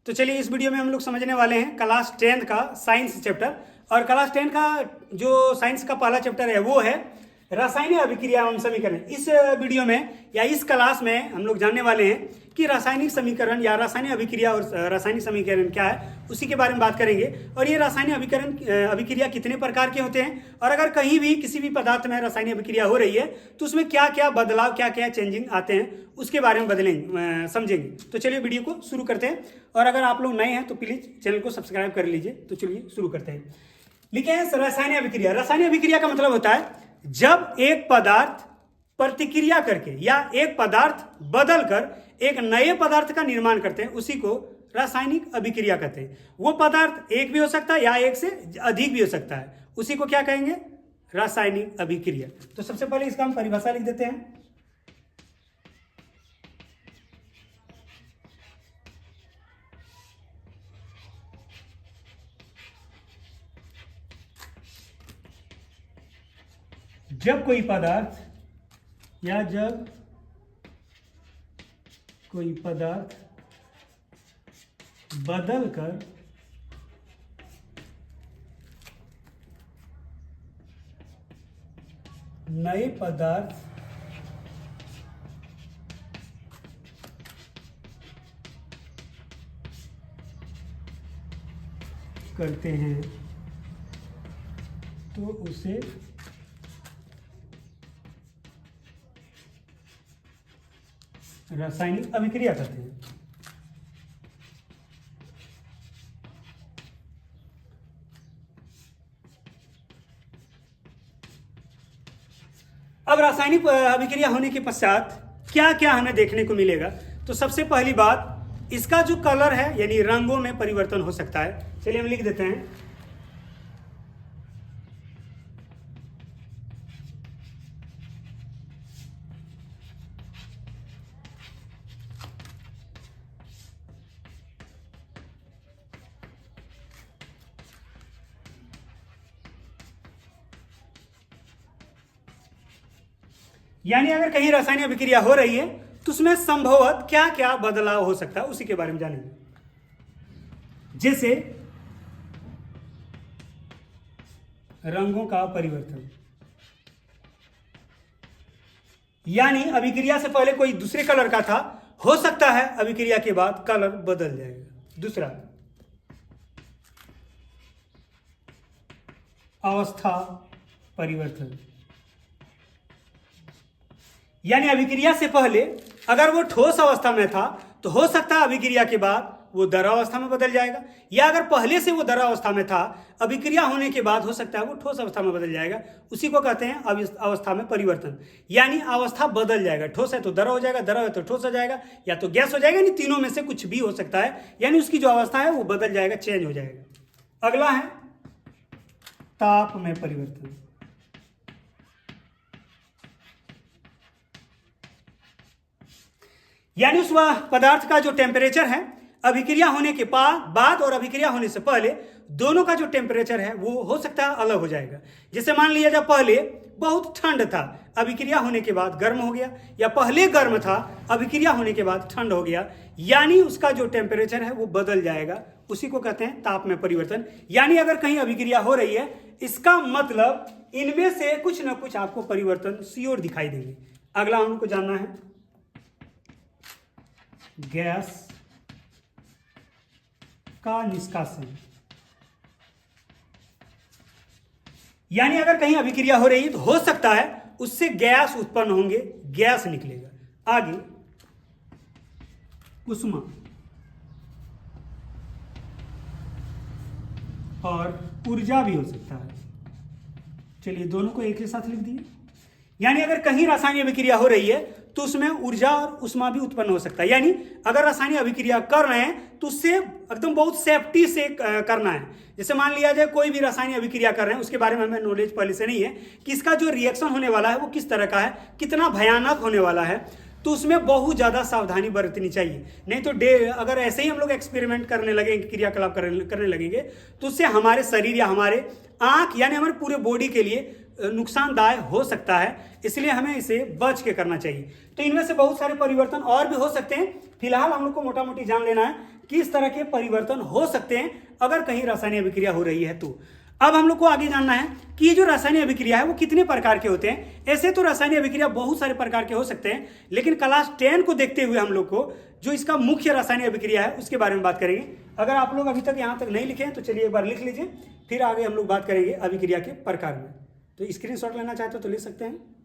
तो चलिए इस वीडियो में हम लोग समझने वाले हैं क्लास 10 का साइंस चैप्टर। और क्लास 10 का जो साइंस का पहला चैप्टर है वो है रासायनिक अभिक्रिया एवं समीकरण। इस वीडियो में या इस क्लास में हम लोग जानने वाले हैं कि रासायनिक समीकरण या रासायनिक अभिक्रिया और रासायनिक समीकरण क्या है, उसी के बारे में बात करेंगे। और ये रासायनिक अभिक्रिया कितने प्रकार के होते हैं, और अगर कहीं भी किसी भी पदार्थ में रासायनिक अभिक्रिया हो रही है तो उसमें क्या क्या बदलाव, क्या क्या चेंजिंग आते हैं, उसके बारे में समझेंगे। तो चलिए वीडियो को शुरू करते हैं। और अगर आप लोग नए हैं तो प्लीज चैनल को सब्सक्राइब कर लीजिए। तो चलिए शुरू करते हैं। लिखे हैं रासायनिक अभिक्रिया। रासायनिक अभिक्रिया का मतलब होता है जब एक पदार्थ प्रतिक्रिया करके या एक पदार्थ बदल कर एक नए पदार्थ का निर्माण करते हैं, उसी को रासायनिक अभिक्रिया कहते हैं। वो पदार्थ एक भी हो सकता है या एक से अधिक भी हो सकता है, उसी को क्या कहेंगे? रासायनिक अभिक्रिया। तो सबसे पहले इसका हम परिभाषा लिख देते हैं। जब कोई पदार्थ या जब कोई पदार्थ बदल कर नए पदार्थ करते हैं तो उसे रासायनिक अभिक्रिया कहते हैं। अब रासायनिक अभिक्रिया होने के पश्चात क्या क्या हमें देखने को मिलेगा? तो सबसे पहली बात, इसका जो कलर है यानी रंगों में परिवर्तन हो सकता है। चलिए हम लिख देते हैं। यानी अगर कहीं रासायनिक अभिक्रिया हो रही है तो उसमें संभवतः क्या क्या बदलाव हो सकता है, उसी के बारे में जानेंगे। जैसे रंगों का परिवर्तन, यानी अभिक्रिया से पहले कोई दूसरे कलर का था, हो सकता है अभिक्रिया के बाद कलर बदल जाएगा। दूसरा, अवस्था परिवर्तन, यानी अभिक्रिया से पहले अगर वो ठोस अवस्था में था तो हो सकता है अभिक्रिया के बाद वो द्रव अवस्था में बदल जाएगा, या अगर पहले से वो द्रव अवस्था में था, अभिक्रिया होने के बाद हो सकता है वो ठोस अवस्था में बदल जाएगा। उसी को कहते हैं अवस्था में परिवर्तन, यानी अवस्था बदल जाएगा। ठोस है तो द्रव हो जाएगा, द्रव है तो ठोस हो जाएगा, या तो गैस हो जाएगा, यानी तीनों में से कुछ भी हो सकता है, यानी उसकी जो अवस्था है वो बदल जाएगा, चेंज हो जाएगा। अगला है ताप में परिवर्तन, यानी उस पदार्थ का जो टेम्परेचर है अभिक्रिया होने के बाद और अभिक्रिया होने से पहले दोनों का जो टेम्परेचर है वो हो सकता है अलग हो जाएगा। जैसे मान लिया जब पहले बहुत ठंड था, अभिक्रिया होने के बाद गर्म हो गया, या पहले गर्म था, अभिक्रिया होने के बाद ठंड हो गया, यानी उसका जो टेम्परेचर है वो बदल जाएगा। उसी को कहते हैं ताप में परिवर्तन। यानी अगर कहीं अभिक्रिया हो रही है, इसका मतलब इनमें से कुछ ना कुछ आपको परिवर्तन श्योर दिखाई देंगे। अगला हमको जानना है गैस का निष्कासन, यानी अगर कहीं अभिक्रिया हो रही है तो हो सकता है उससे गैस उत्पन्न होंगे, गैस निकलेगा। आगे उष्मा और ऊर्जा भी हो सकता है। चलिए दोनों को एक ही साथ लिख दिए। यानी अगर कहीं रासायनिक अभिक्रिया हो रही है तो उसमें ऊर्जा और उष्मा भी उत्पन्न हो सकता है। यानी अगर रासायनिक अभिक्रिया कर रहे हैं तो उससे एकदम बहुत सेफ्टी से करना है। जैसे मान लिया जाए कोई भी रासायनिक अभिक्रिया कर रहे हैं, उसके बारे में हमें नॉलेज पहले से नहीं है कि इसका जो रिएक्शन होने वाला है वो किस तरह का है, कितना भयानक होने वाला है, तो उसमें बहुत ज़्यादा सावधानी बरतनी चाहिए। नहीं तो अगर ऐसे ही हम लोग एक्सपेरिमेंट करने लगेंगे, क्रियाकलाप करने लगेंगे, तो उससे हमारे शरीर या हमारे आँख यानी हमारे पूरे बॉडी के लिए नुकसानदायक हो सकता है। इसलिए हमें इसे बच के करना चाहिए। तो इनमें से बहुत सारे परिवर्तन और भी हो सकते हैं। फिलहाल हम लोग को मोटा मोटी जान लेना है किस तरह के परिवर्तन हो सकते हैं अगर कहीं रासायनिक अभिक्रिया हो रही है तो। अब हम लोग को आगे जानना है कि ये जो रासायनिक अभिक्रिया है वो कितने प्रकार के होते हैं। ऐसे तो रासायनिक अभिक्रिया बहुत सारे प्रकार के हो सकते हैं, लेकिन क्लास 10 को देखते हुए हम लोग को जो इसका मुख्य रासायनिक अभिक्रिया है उसके बारे में बात करेंगे। अगर आप लोग अभी तक यहाँ तक नहीं लिखे हैं तो चलिए एक बार लिख लीजिए, फिर आगे हम लोग बात करेंगे अभिक्रिया के प्रकार में। तो स्क्रीनशॉट लेना चाहते हो तो ले सकते हैं।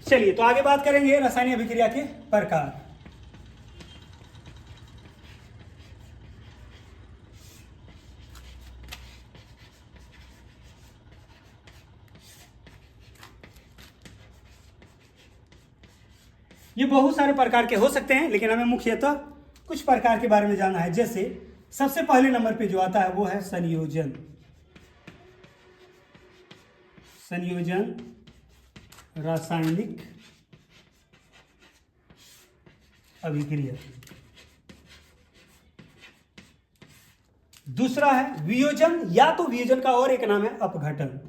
चलिए तो आगे बात करेंगे रासायनिक अभिक्रिया के प्रकार। ये बहुत सारे प्रकार के हो सकते हैं, लेकिन हमें मुख्यतः कुछ प्रकार के बारे में जानना है। जैसे सबसे पहले नंबर पे जो आता है वो है संयोजन। संयोजन रासायनिक अभिक्रिया। दूसरा है वियोजन, या तो वियोजन का और एक नाम है अपघटन।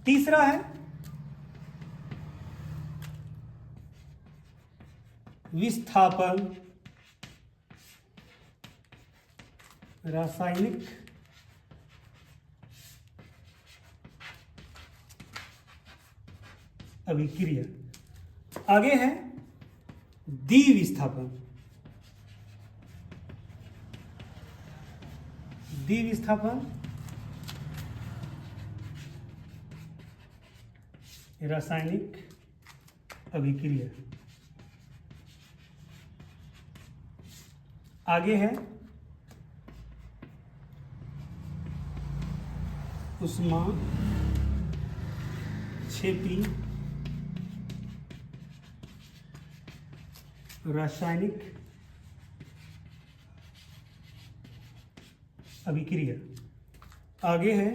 तीसरा है विस्थापन रासायनिक अभिक्रिया। आगे है द्विविस्थापन। द्विविस्थापन रासायनिक अभिक्रिया। आगे है उष्मा क्षेपी रासायनिक अभिक्रिया। आगे है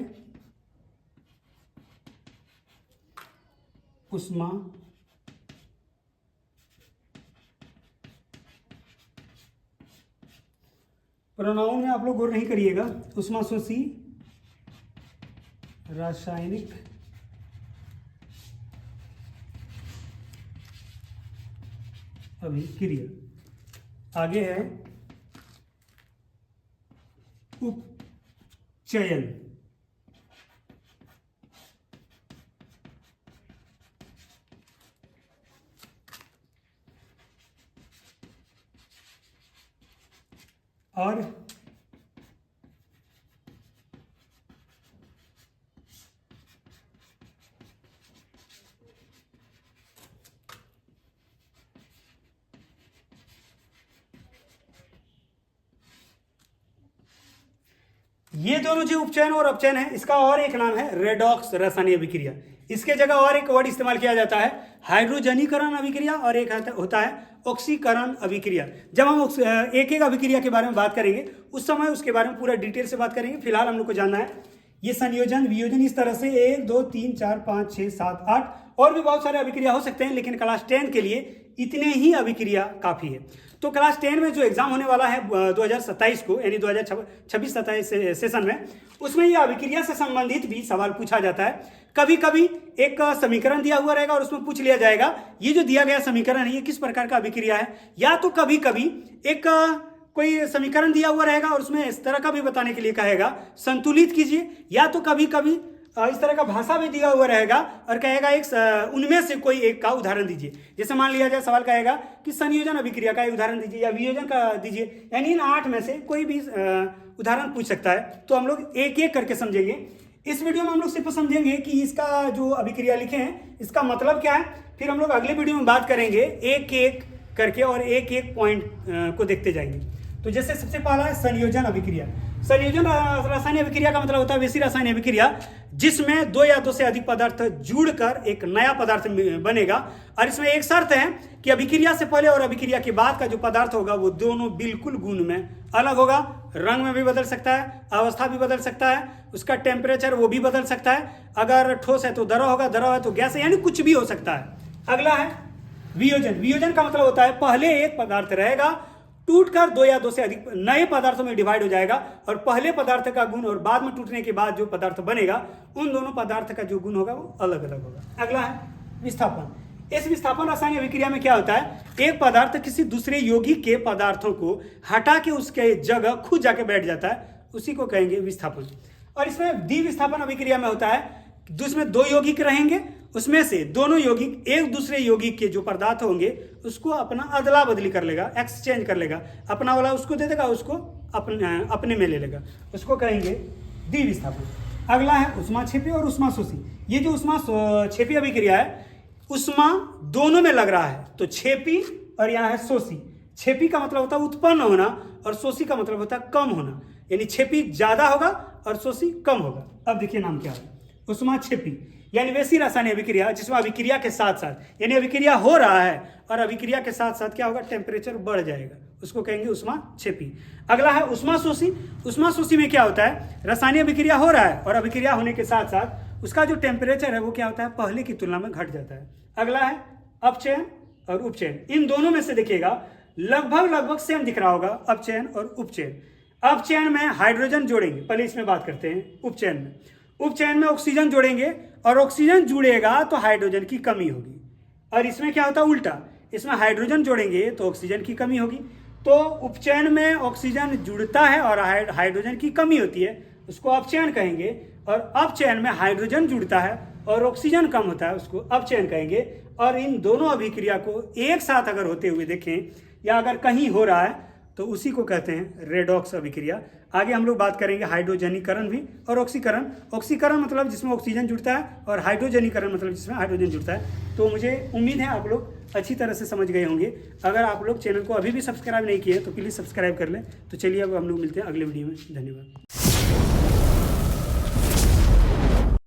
उष्मा प्रोनाउन में आप लोग गौर नहीं करिएगा। उष्माशोषी रासायनिक अभिक्रिया। आगे है उपचयन। और ये दोनों जो उपचयन और अपचयन है, इसका और एक नाम है रेडॉक्स रासायनिक अभिक्रिया। इसके जगह और एक वर्ड इस्तेमाल किया जाता है हाइड्रोजनीकरण अभिक्रिया, और एक होता है ऑक्सीकरण अभिक्रिया। जब हम एक एक अभिक्रिया के बारे में बात करेंगे उस समय उसके बारे में पूरा डिटेल से बात करेंगे। फिलहाल हम लोग को जानना है ये संयोजन वियोजन, इस तरह से 1 2 3 4 5 6 7 8 और भी बहुत सारे अभिक्रिया हो सकते हैं, लेकिन क्लास 10 के लिए इतने ही अभिक्रिया काफ़ी है। तो क्लास 10 में जो एग्जाम होने वाला है 2027 को, यानी 2026-27 सेशन में, उसमें ये अभिक्रिया से संबंधित भी सवाल पूछा जाता है। कभी कभी एक समीकरण दिया हुआ रहेगा और उसमें पूछ लिया जाएगा ये जो दिया गया समीकरण है ये किस प्रकार का अभिक्रिया है, या तो कभी कभी एक कोई समीकरण दिया हुआ रहेगा और उसमें इस तरह का भी बताने के लिए कहेगा संतुलित कीजिए, या तो कभी कभी इस तरह का भाषा भी दिया हुआ रहेगा और कहेगा एक उनमें से कोई एक का उदाहरण दीजिए। जैसे मान लिया जाए सवाल कहेगा कि संयोजन अभिक्रिया का उदाहरण दीजिए या वियोजन का दीजिए, यानी इन 8 में से कोई भी उदाहरण पूछ सकता है। तो हम लोग एक एक करके समझेंगे। इस वीडियो में हम लोग सिर्फ समझेंगे कि इसका जो अभिक्रिया लिखे हैं इसका मतलब क्या है, फिर हम लोग अगले वीडियो में बात करेंगे एक एक करके और एक एक पॉइंट को देखते जाएंगे। तो जैसे सबसे पहला है संयोजन अभिक्रिया। संयोजन रासायनिक अभिक्रिया का मतलब होता है वैसी रासायनिक अभिक्रिया जिसमें दो या दो से अधिक पदार्थ जुड़कर एक नया पदार्थ बनेगा। और इसमें एक शर्त है कि अभिक्रिया से पहले और अभिक्रिया के बाद का जो पदार्थ होगा वो दोनों बिल्कुल गुण में अलग होगा। रंग में भी बदल सकता है, अवस्था भी बदल सकता है, उसका टेम्परेचर वो भी बदल सकता है। अगर ठोस है तो द्रव होगा, द्रव है तो गैस है, यानी कुछ भी हो सकता है। अगला है वियोजन। वियोजन का मतलब होता है पहले एक पदार्थ रहेगा, टूटकर दो या दो से अधिक नए पदार्थों में डिवाइड हो जाएगा और पहले पदार्थ का गुण और बाद में टूटने के बाद जो पदार्थ बनेगा उन दोनों पदार्थ का जो गुण होगा वो अलग अलग होगा। अगला है विस्थापन। इस विस्थापन रासायनिक अभिक्रिया में क्या होता है, एक पदार्थ किसी दूसरे यौगिक के पदार्थों को हटा के उसके जगह खुद जाके बैठ जाता है, उसी को कहेंगे विस्थापन। और इसमें द्विविस्थापन अभिक्रिया में होता है जिसमें दो यौगिक रहेंगे, उसमें से दोनों यौगिक एक दूसरे यौगिक के जो पदार्थ होंगे उसको अपना अदला बदली कर लेगा, एक्सचेंज कर लेगा, अपना वाला उसको दे देगा, उसको अपने में ले लेगा, उसको कहेंगे द्विविस्थापन। अगला है ऊष्माक्षेपी और ऊष्माशोषी। ये जो ऊष्माक्षेपी अभिक्रिया है ऊष्मा दोनों में लग रहा है, तो क्षेपी और यहाँ है शोषी। क्षेपी का मतलब होता है उत्पन्न होना और शोषी का मतलब होता है कम होना, यानी क्षेपी ज्यादा होगा और शोषी कम होगा। अब देखिए नाम क्या है, ऊष्माक्षेपी यानी वैसी रासायनिक अभिक्रिया जिसमें अभिक्रिया के साथ साथ यानी अभिक्रिया हो रहा है और अभिक्रिया के साथ साथ क्या होगा, टेम्परेचर बढ़ जाएगा, उसको कहेंगे ऊष्माक्षेपी। अगला है ऊष्माशोषी। ऊष्माशोषी में क्या होता है, रासायनिक अभिक्रिया हो रहा है और अभिक्रिया होने के साथ साथ उसका जो टेम्परेचर है वो क्या होता है, पहले की तुलना में घट जाता है। अगला है अपचयन और उपचयन। इन दोनों में से देखिएगा लगभग सेम दिख रहा होगा, अपचयन और उपचयन। अपचयन में हाइड्रोजन जोड़ेंगे, पहले इसमें बात करते हैं उपचयन में। उपचयन में ऑक्सीजन जोड़ेंगे और ऑक्सीजन जुड़ेगा तो हाइड्रोजन की कमी होगी। और इसमें क्या होता है उल्टा, इसमें हाइड्रोजन जोड़ेंगे तो ऑक्सीजन की कमी होगी। तो उपचयन में ऑक्सीजन जुड़ता है और हाइड्रोजन की कमी होती है, उसको अपचयन कहेंगे। और अपचयन में हाइड्रोजन जुड़ता है और ऑक्सीजन कम होता है, उसको अपचयन कहेंगे। और इन दोनों अभिक्रिया को एक साथ अगर होते हुए देखें या अगर कहीं हो रहा है तो उसी को कहते हैं रेडॉक्स अभिक्रिया। आगे हम लोग बात करेंगे हाइड्रोजनीकरण भी और ऑक्सीकरण। ऑक्सीकरण मतलब जिसमें ऑक्सीजन जुड़ता है और हाइड्रोजनीकरण मतलब जिसमें हाइड्रोजन जुड़ता है। तो मुझे उम्मीद है आप लोग अच्छी तरह से समझ गए होंगे। अगर आप लोग चैनल को अभी भी सब्सक्राइब नहीं किए तो प्लीज़ सब्सक्राइब कर लें। तो चलिए अब हम लोग मिलते हैं अगले वीडियो में। धन्यवाद।